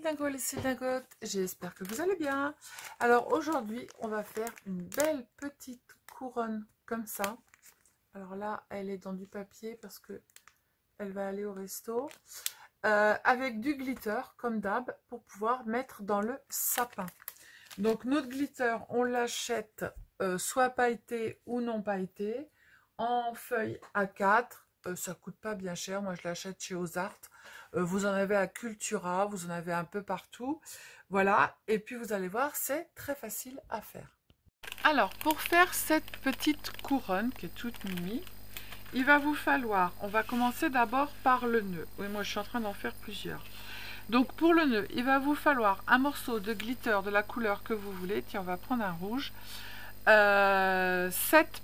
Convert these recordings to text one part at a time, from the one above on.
dingos, les dingotes, j'espère que vous allez bien. Alors aujourd'hui, on va faire une belle petite couronne comme ça. Alors là, elle est dans du papier parce que elle va aller au resto. Avec du glitter, comme d'hab, pour pouvoir mettre dans le sapin. Donc notre glitter, on l'achète soit pailleté ou non pailleté, en feuille A4. Ça coûte pas bien cher, moi je l'achète chez Ozart. Vous en avez à Cultura, vous en avez un peu partout. Voilà, et puis vous allez voir, c'est très facile à faire. Alors, pour faire cette petite couronne qui est toute mimi, il va vous falloir, on va commencer d'abord par le nœud. Oui, moi je suis en train d'en faire plusieurs. Donc pour le nœud, il va vous falloir un morceau de glitter de la couleur que vous voulez. Tiens, on va prendre un rouge. 7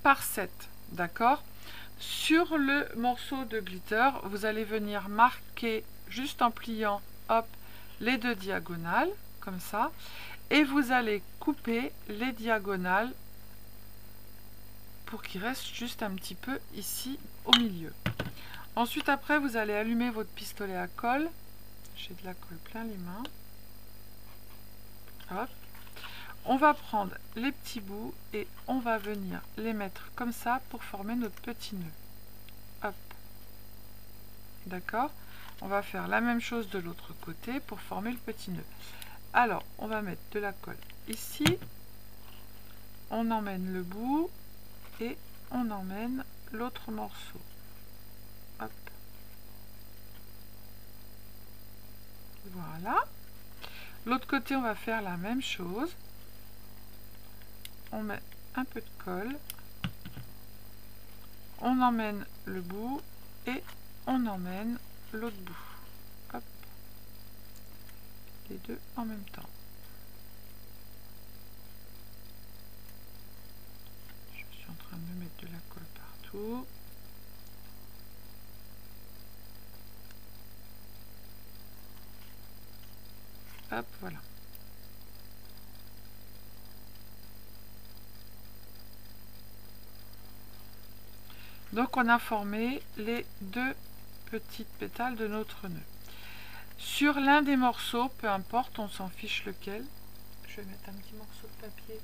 par 7, d'accord? Sur le morceau de glitter, vous allez venir marquer juste en pliant, hop, les deux diagonales, comme ça. Et vous allez couper les diagonales pour qu'il reste juste un petit peu ici au milieu. Ensuite, après, vous allez allumer votre pistolet à colle. J'ai de la colle plein les mains. Hop. On va prendre les petits bouts et on va venir les mettre comme ça pour former notre petit nœud. Hop. D'accord? On va faire la même chose de l'autre côté pour former le petit nœud. Alors, on va mettre de la colle ici. On emmène le bout et on emmène l'autre morceau. Hop. Voilà. L'autre côté, on va faire la même chose. On met un peu de colle, on emmène le bout et on emmène l'autre bout. Hop. Les deux en même temps. Je suis en train de me mettre de la colle partout. Hop, voilà. Donc on a formé les deux petites pétales de notre nœud. Sur l'un des morceaux, peu importe, on s'en fiche lequel. Je vais mettre un petit morceau de papier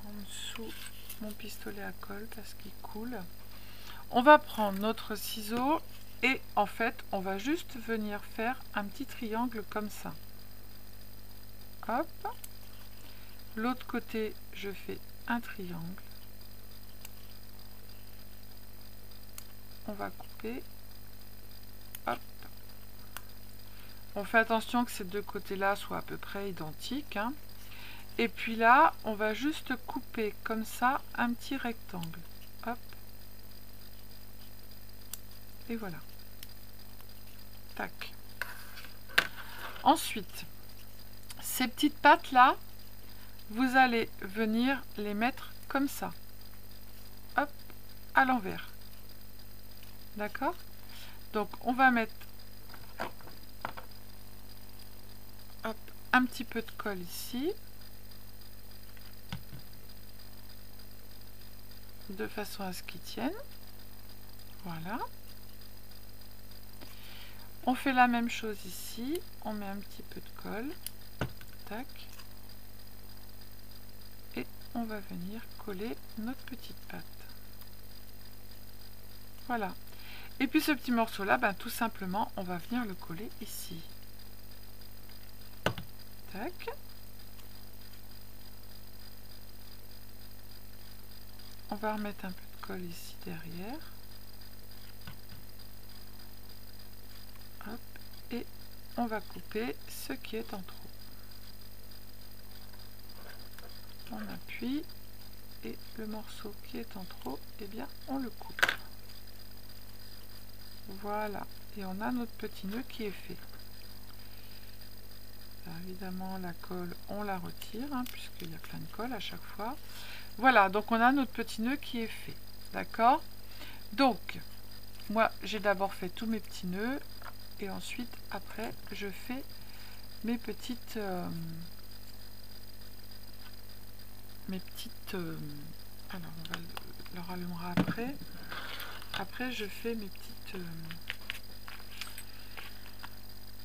en dessous mon pistolet à colle parce qu'il coule. On va prendre notre ciseau et en fait, on va juste venir faire un petit triangle comme ça. Hop. L'autre côté, je fais un triangle. On va couper. Hop. On fait attention que ces deux côtés-là soient à peu près identiques. Hein. Et puis là, on va juste couper comme ça un petit rectangle. Hop. Et voilà. Tac. Ensuite, ces petites pattes-là, vous allez venir les mettre comme ça. Hop, à l'envers. D'accord? Donc, on va mettre hop, un petit peu de colle ici. De façon à ce qu'ils tiennent. Voilà. On fait la même chose ici. On met un petit peu de colle. Tac. Et on va venir coller notre petite patte. Voilà. Et puis ce petit morceau là, ben, tout simplement, on va venir le coller ici. Tac. On va remettre un peu de colle ici derrière. Hop. Et on va couper ce qui est en trop. On appuie et le morceau qui est en trop, eh bien, on le coupe. Voilà. Et on a notre petit nœud qui est fait. Alors, évidemment, la colle, on la retire, hein, puisqu'il y a plein de colle à chaque fois. Voilà, donc on a notre petit nœud qui est fait. D'accord? Donc, moi, j'ai d'abord fait tous mes petits nœuds. Et ensuite, après, je fais mes petites... alors, on le rallumera après. Après, je fais mes petites...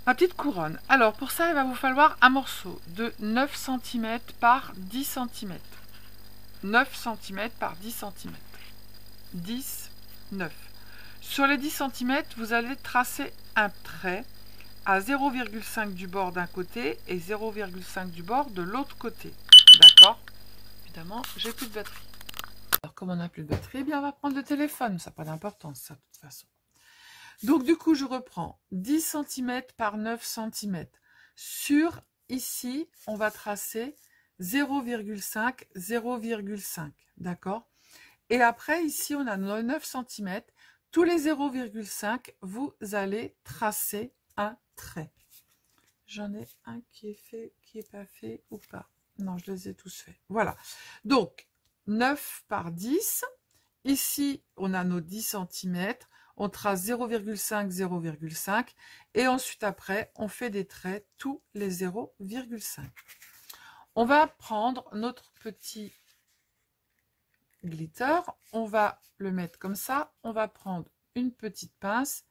Ma petite couronne. Alors pour ça, il va vous falloir un morceau de 9 cm par 10 cm. 9 cm par 10 cm. 10, 9. Sur les 10 cm, vous allez tracer un trait à 0,5 du bord d'un côté et 0,5 du bord de l'autre côté. D'accord? Évidemment, j'ai plus de batterie. Alors comme on n'a plus de batterie, eh bien on va prendre le téléphone. Ça n'a pas d'importance, ça, de toute façon. Donc du coup, je reprends 10 cm par 9 cm. Sur, ici, on va tracer 0,5, 0,5. D'accord? Et après, ici, on a nos 9 cm. Tous les 0,5, vous allez tracer un trait. J'en ai un qui est fait, qui n'est pas fait ou pas. Non, je les ai tous faits. Voilà. Donc, 9 par 10. Ici, on a nos 10 cm. On trace 0,5, 0,5. Et ensuite, après, on fait des traits tous les 0,5. On va prendre notre petit glitter. On va le mettre comme ça. On va prendre une petite pince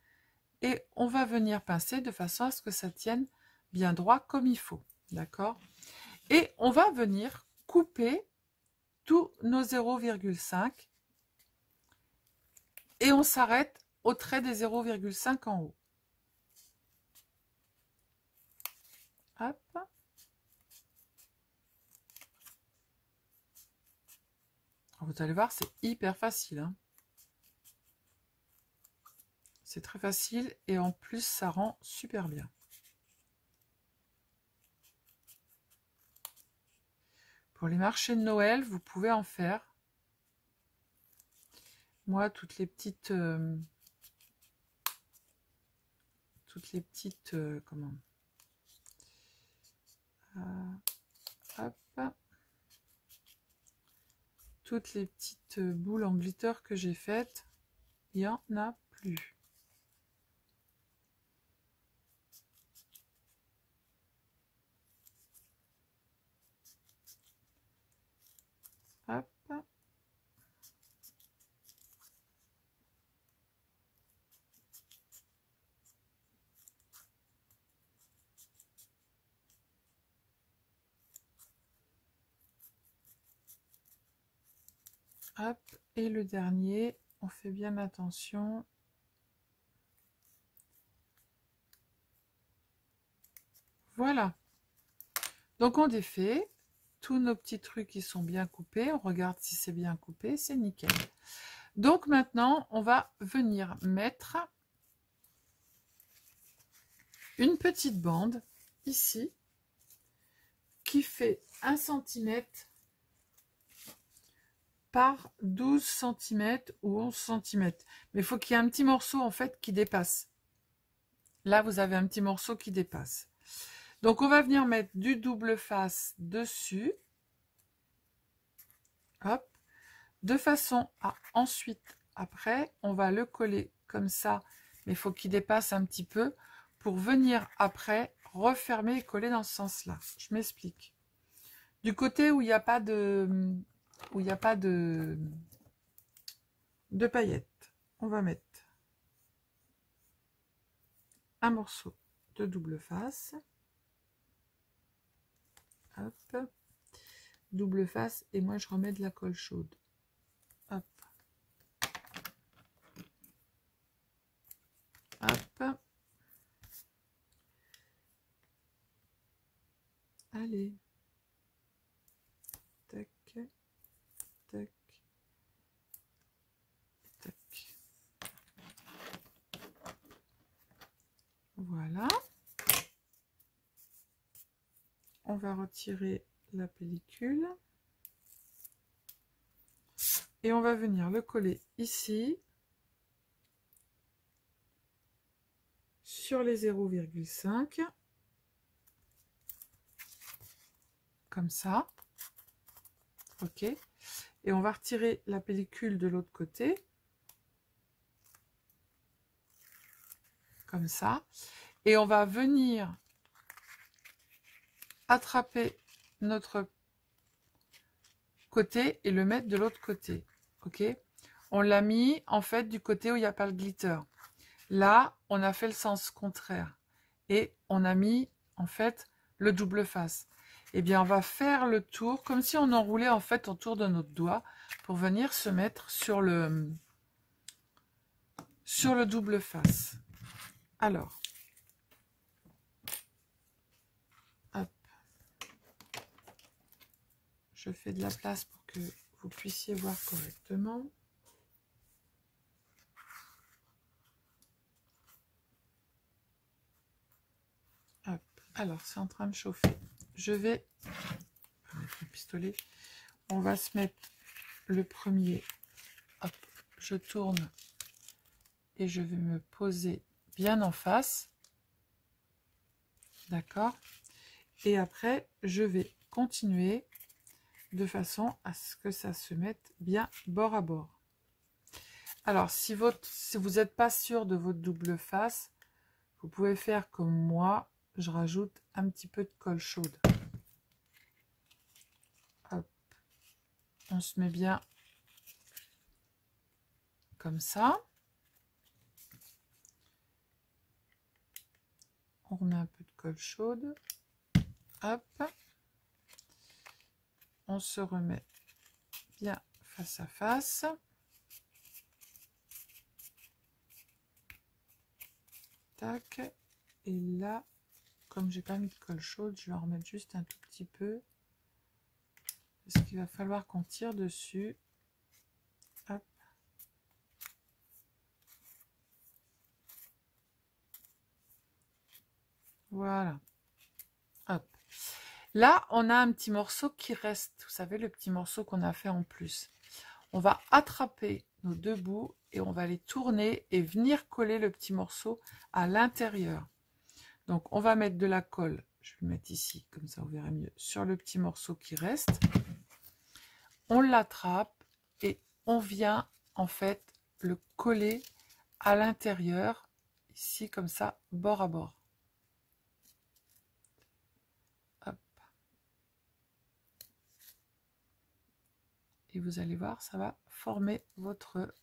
et on va venir pincer de façon à ce que ça tienne bien droit comme il faut. D'accord? Et on va venir couper tous nos 0,5 et on s'arrête au trait des 0,5 en haut. Hop. Vous allez voir, c'est hyper facile. Hein. C'est très facile et en plus, ça rend super bien. Pour les marchés de Noël, vous pouvez en faire. Moi, toutes les petites comment hop, toutes les petites boules en glitter que j'ai faites, il n'y en a plus. Hop. Hop, et le dernier, on fait bien attention. Voilà. Donc on défait. Tous nos petits trucs qui sont bien coupés. On regarde si c'est bien coupé, c'est nickel. Donc maintenant, on va venir mettre une petite bande ici qui fait 1 cm par 12 cm ou 11 cm. Mais il faut qu'il y ait un petit morceau en fait qui dépasse. Là, vous avez un petit morceau qui dépasse. Donc, on va venir mettre du double face dessus. Hop. De façon à ensuite, après, on va le coller comme ça. Mais il faut qu'il dépasse un petit peu pour venir après refermer et coller dans ce sens-là. Je m'explique. Du côté où il n'y a pas de... de paillettes, on va mettre un morceau de double face. Hop. Double face et moi je remets de la colle chaude. Hop. Hop. Allez. Tac. Tac. Tac. Voilà. On va retirer la pellicule. Et on va venir le coller ici. Sur les 0,5. Comme ça. Ok. Et on va retirer la pellicule de l'autre côté. Comme ça. Et on va venir attraper notre côté et le mettre de l'autre côté. Ok, on l'a mis en fait du côté où il n'y a pas le glitter. Là, on a fait le sens contraire. et on a mis en fait le double face. Eh bien, on va faire le tour comme si on enroulait en fait autour de notre doigt pour venir se mettre sur le double face. Alors, hop, je fais de la place pour que vous puissiez voir correctement. Hop. Alors, c'est en train de chauffer. Je vais mettre le pistolet. On va se mettre le premier. Hop, je tourne et je vais me poser bien en face. D'accord? Et après, je vais continuer de façon à ce que ça se mette bien bord à bord. Alors, si vous n'êtes pas sûr de votre double face, vous pouvez faire comme moi. Je rajoute un petit peu de colle chaude. Hop. On se met bien comme ça. On remet un peu de colle chaude. Hop. On se remet bien face à face. Tac. Et là, comme j'ai pas mis de colle chaude, je vais en remettre juste un tout petit peu. Parce qu'il va falloir qu'on tire dessus. Hop. Voilà. Hop. Là, on a un petit morceau qui reste. Vous savez, le petit morceau qu'on a fait en plus. On va attraper nos deux bouts et on va les tourner et venir coller le petit morceau à l'intérieur. Donc, on va mettre de la colle. Je vais le mettre ici, comme ça vous verrez mieux, sur le petit morceau qui reste. On l'attrape et on vient en fait le coller à l'intérieur, ici comme ça, bord à bord. Hop. Et vous allez voir, ça va former votre...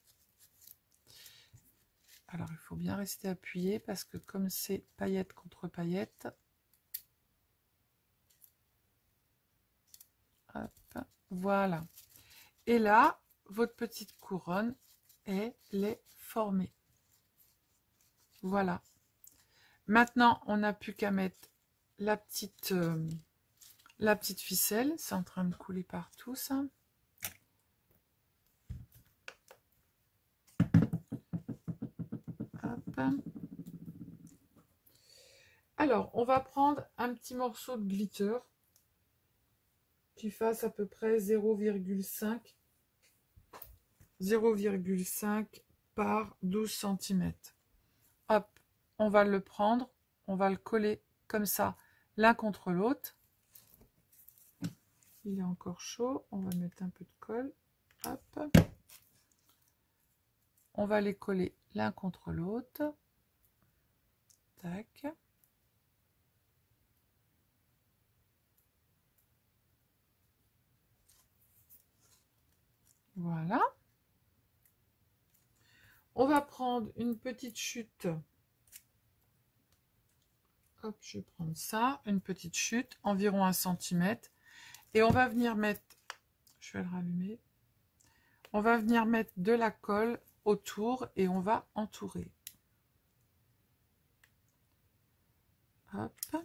Alors, il faut bien rester appuyé parce que comme c'est paillette contre paillette, hop, voilà. Et là, votre petite couronne, elle est formée. Voilà. Maintenant, on n'a plus qu'à mettre la petite ficelle. C'est en train de couler partout, ça. Hop. Alors, on va prendre un petit morceau de glitter qui fasse à peu près 0,5 par 12 cm. Hop, on va le prendre, on va le coller comme ça, l'un contre l'autre. Il est encore chaud, on va mettre un peu de colle. Hop. On va les coller l'un contre l'autre. Tac. Voilà. On va prendre une petite chute. Hop, je vais prendre ça, une petite chute, environ 1 cm. Et on va venir mettre, je vais le rallumer, on va venir mettre de la colle autour et on va entourer. Hop.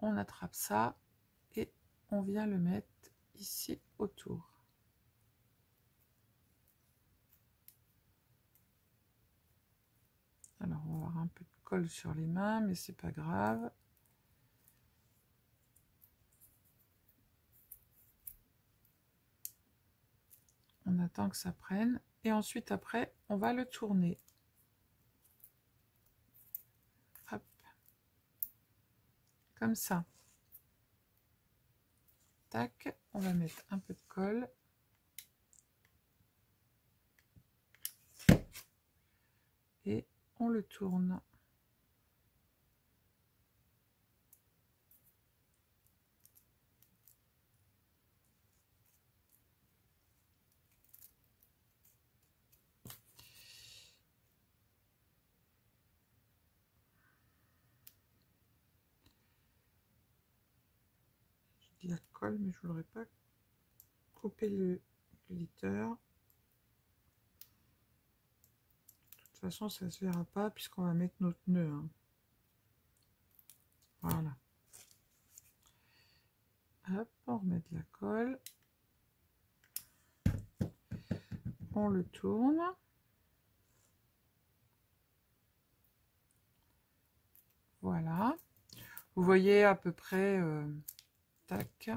On attrape ça et on vient le mettre ici autour. Alors, on va avoir un peu de colle sur les mains, mais c'est pas grave. On attend que ça prenne. Et ensuite, après, on va le tourner. Hop. Comme ça. Tac. On va mettre un peu de colle. Et on le tourne. de la colle, mais je ne voudrais pas couper le glitter. De toute façon, ça ne se verra pas puisqu'on va mettre notre nœud. Hein. Voilà. Hop, on remet de la colle. On le tourne. Voilà. Vous voyez à peu près... tac.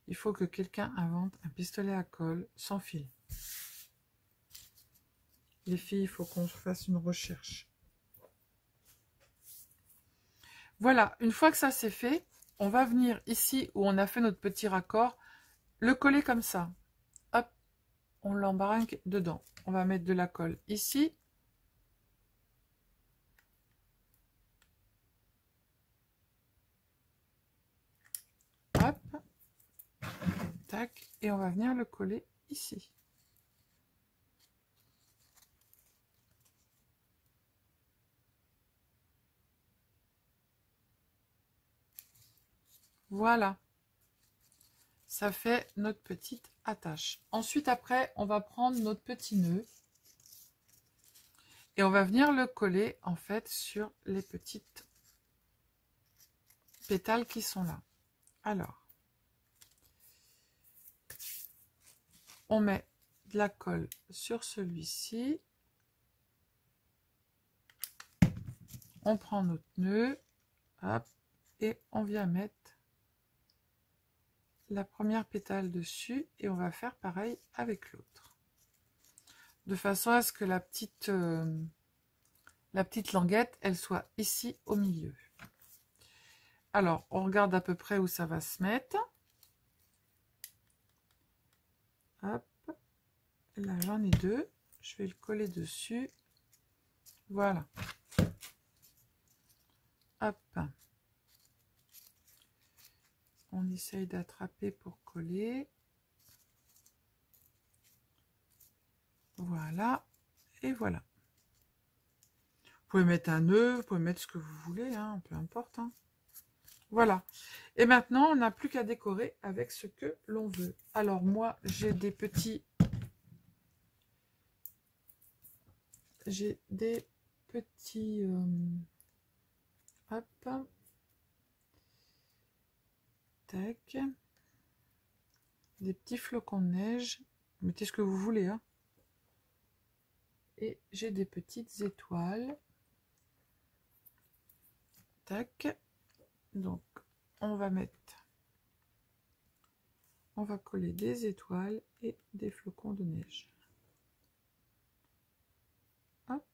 Il faut que quelqu'un invente un pistolet à colle sans fil. Les filles, il faut qu'on fasse une recherche. Voilà, une fois que ça c'est fait, on va venir ici où on a fait notre petit raccord, le coller comme ça. Hop, on l'embarque dedans. On va mettre de la colle ici. Hop, tac, et on va venir le coller ici. Voilà, ça fait notre petite attache. Ensuite, après, on va prendre notre petit nœud et on va venir le coller en fait sur les petites pétales qui sont là. Alors, on met de la colle sur celui-ci. On prend notre nœud, hop, et on vient mettre la première pétale dessus et on va faire pareil avec l'autre. De façon à ce que la petite languette, elle soit ici au milieu. Alors, on regarde à peu près où ça va se mettre. Hop, là j'en ai deux. Je vais le coller dessus. Voilà. Hop. On essaye d'attraper pour coller. Voilà. Et voilà. Vous pouvez mettre un nœud, vous pouvez mettre ce que vous voulez, hein, peu importe. Hein. Voilà. Et maintenant, on n'a plus qu'à décorer avec ce que l'on veut. Alors moi, j'ai des petits... hop. Tac. Des petits flocons de neige. Mettez ce que vous voulez. Hein. Et j'ai des petites étoiles. Tac. Donc, on va coller des étoiles et des flocons de neige. Hop.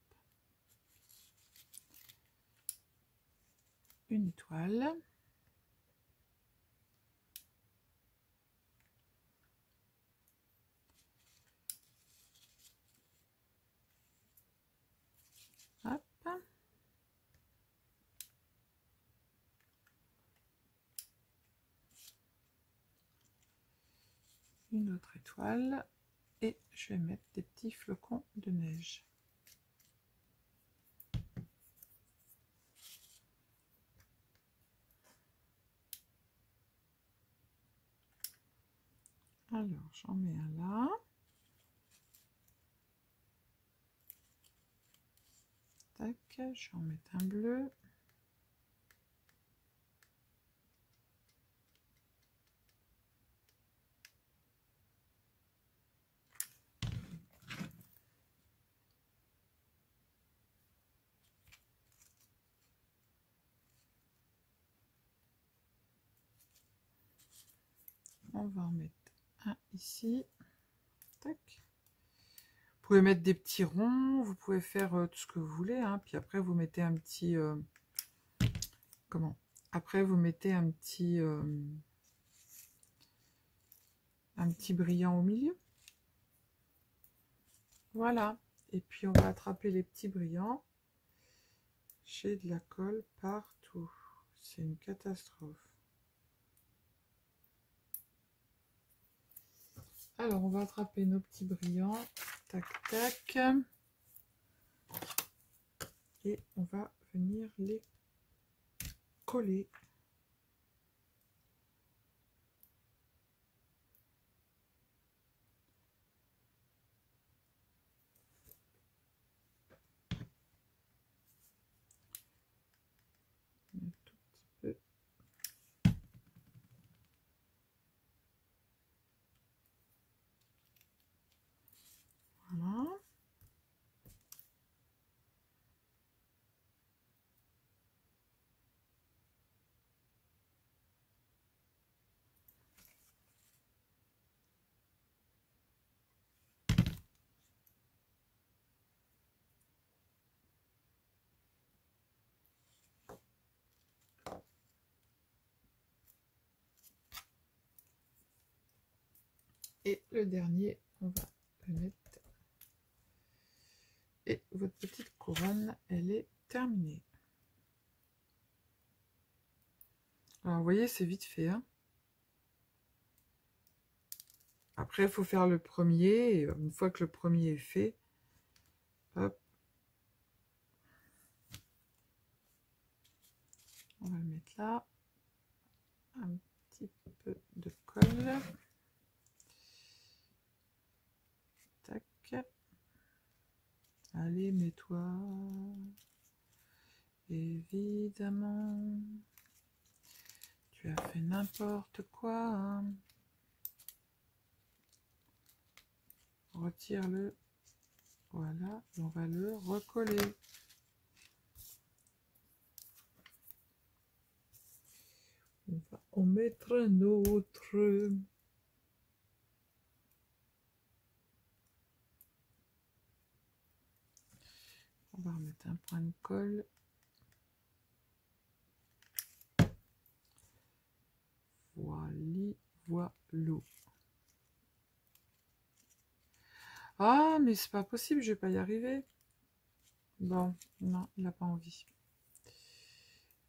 Une étoile. Hop. Une autre étoile. Et je vais mettre des petits flocons de neige. Alors, j'en mets un là. Tac, je vais en mettre un bleu. On va en mettre un ici. Tac. Vous pouvez mettre des petits ronds, vous pouvez faire tout ce que vous voulez. Hein. Puis après, vous mettez un petit... Après, vous mettez un petit brillant au milieu. Voilà. Et puis, on va attraper les petits brillants. J'ai de la colle partout. C'est une catastrophe. Alors, on va attraper nos petits brillants. Tac, tac. et on va venir les coller. Un tout petit peu. Voilà. Et le dernier, on va le mettre. Et votre petite couronne, elle est terminée. Alors, vous voyez, c'est vite fait. Hein. Après, il faut faire le premier. Et une fois que le premier est fait, hop. On va le mettre là. Un petit peu de colle. Tac. Allez, mets-toi. Évidemment. Tu as fait n'importe quoi. Hein. Retire-le. Voilà. Et on va le recoller. On va en mettre un autre. On va remettre un point de colle. Voilà. Ah, mais c'est pas possible, je vais pas y arriver. Bon, non, il n'a pas envie.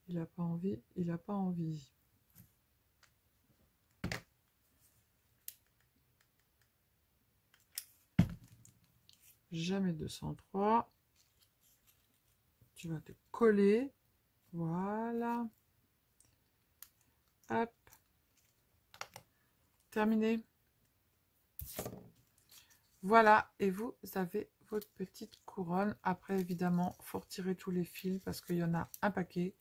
Il n'a pas envie, il n'a pas envie. Jamais 203. Tu vas te coller. Voilà. Hop. Terminé. Voilà, et vous avez votre petite couronne. Après, évidemment, il faut retirer tous les fils parce qu'il y en a un paquet.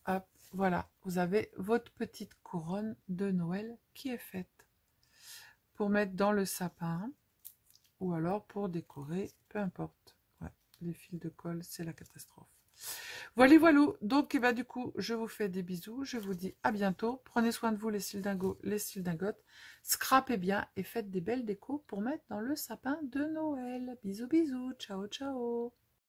Hop, voilà, vous avez votre petite couronne de Noël qui est faite. Pour mettre dans le sapin ou alors pour décorer, peu importe. Ouais, les fils de colle, c'est la catastrophe. Voilà, voilà. Donc, du coup, je vous fais des bisous. Je vous dis à bientôt. Prenez soin de vous, les cildingos, les cildingotes. Scrapez bien et faites des belles décos pour mettre dans le sapin de Noël. Bisous, bisous. Ciao, ciao.